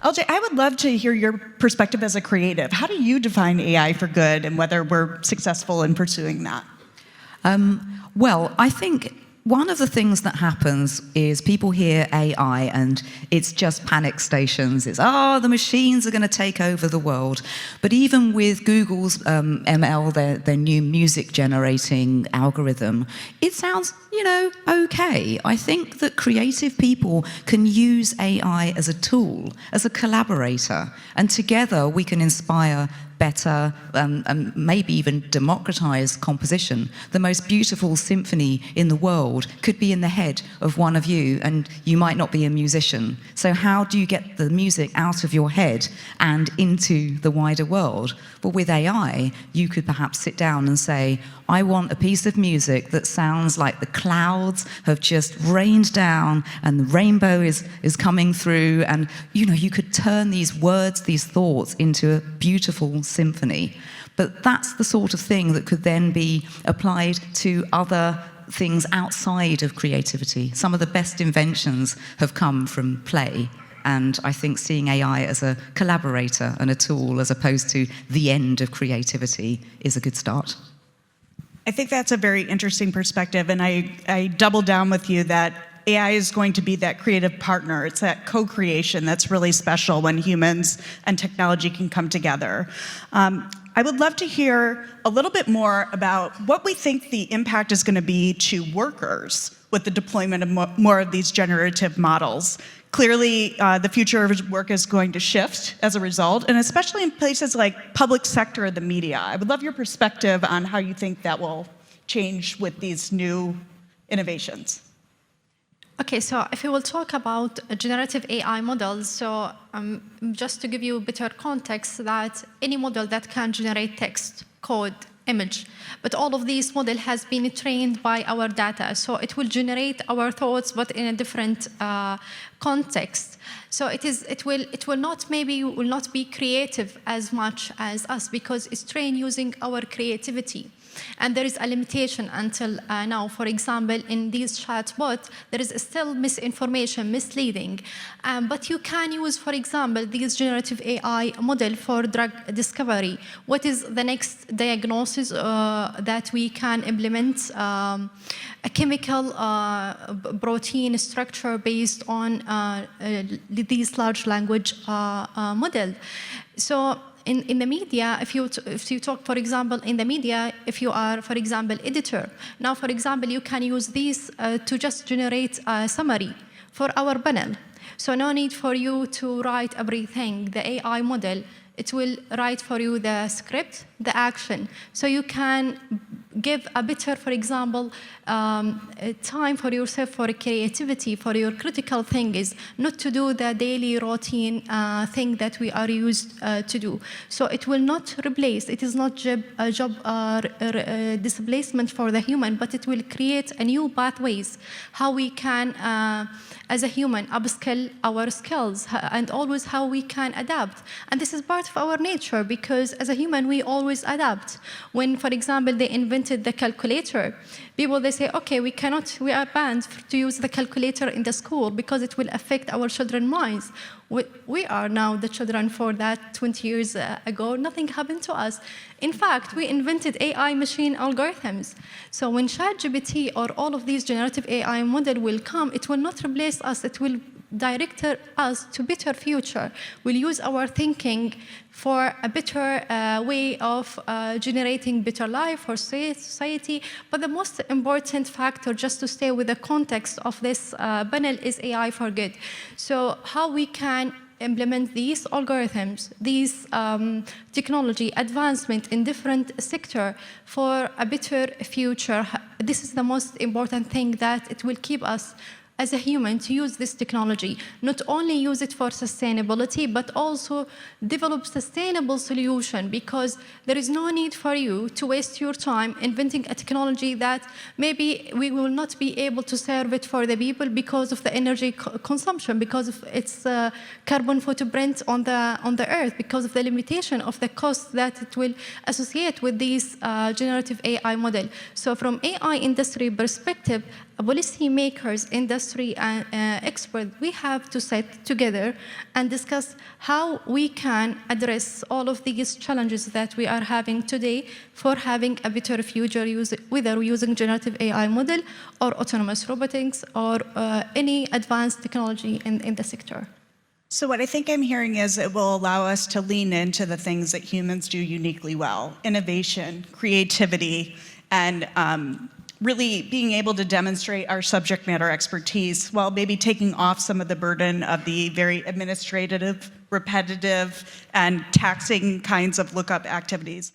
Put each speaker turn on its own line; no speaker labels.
LJ, I would love to hear your perspective as a creative. How do you define AI for good and whether we're successful in pursuing that?
Well, I think one of the things that happens is people hear AI and it's just panic stations. It's, oh, the machines are going to take over the world. But even with Google's ML, their new music generating algorithm, it sounds, okay. I think that creative people can use AI as a tool, as a collaborator, and together we can inspire better, and maybe even democratize composition. The most beautiful symphony in the world could be in the head of one of you, and you might not be a musician. So how do you get the music out of your head and into the wider world? Well, with AI, you could perhaps sit down and say, I want a piece of music that sounds like the clouds have just rained down and the rainbow is coming through, and you could turn these words, these thoughts into a beautiful symphony. But that's the sort of thing that could then be applied to other things outside of creativity. Some of the best inventions have come from play. And I think seeing AI as a collaborator and a tool as opposed to the end of creativity is a good start.
I think that's a very interesting perspective, and I double down with you that AI is going to be that creative partner. It's that co-creation that's really special when humans and technology can come together. I would love to hear a little bit more about what we think the impact is going to be to workers with the deployment of more of these generative models. Clearly, the future of work is going to shift as a result, and especially in places like public sector or the media. I would love your perspective on how you think that will change with these new innovations.
Okay, so if we will talk about generative AI models, so just to give you a better context, that any model that can generate text, code, image, but all of these model has been trained by our data, so it will generate our thoughts, but in a different context. So it will not be creative as much as us because it's trained using our creativity. And there is a limitation until now. For example, in these chatbots, there is still misinformation, misleading. But you can use, for example, these generative AI model for drug discovery. What is the next diagnosis that we can implement? A chemical protein structure based on these large language model. So in the media, if you talk, for example, in the media, if you are, for example, editor, now, for example, you can use these to just generate a summary for our panel. So no need for you to write everything. The AI model, it will write for you the script, the action. So you can give a better, for example, time for yourself for creativity, for your critical thing is not to do the daily routine thing that we are used to do. So it will not replace, it is not a job displacement for the human, but it will create a new pathways, how we can, as a human, upskill our skills, and always how we can adapt. And this is part of our nature, because as a human, we always adapt. When, for example, they invented the calculator, people, they say, okay, we are banned to use the calculator in the school because it will affect our children's minds. We are now the children for that 20 years ago. Nothing happened to us. In fact, we invented AI machine algorithms. So when ChatGPT or all of these generative AI model will come, it will not replace us. It will direct us to better future. We'll use our thinking for a better way of generating better life for society. But the most important factor, just to stay with the context of this panel, is AI for good. So how we can implement these algorithms, these technology advancement in different sector for a better future. This is the most important thing, that it will keep us as a human to use this technology, not only use it for sustainability, but also develop sustainable solution, because there is no need for you to waste your time inventing a technology that maybe we will not be able to serve it for the people because of the energy consumption, because of its carbon footprint on the earth, because of the limitation of the cost that it will associate with these generative AI model. So from AI industry perspective, policy makers, industry industry experts, we have to sit together and discuss how we can address all of these challenges that we are having today for having a better future, whether using generative AI model or autonomous robotics or any advanced technology in the sector.
So what I think I'm hearing is it will allow us to lean into the things that humans do uniquely well: innovation, creativity, and really being able to demonstrate our subject matter expertise while maybe taking off some of the burden of the very administrative, repetitive, and taxing kinds of lookup activities.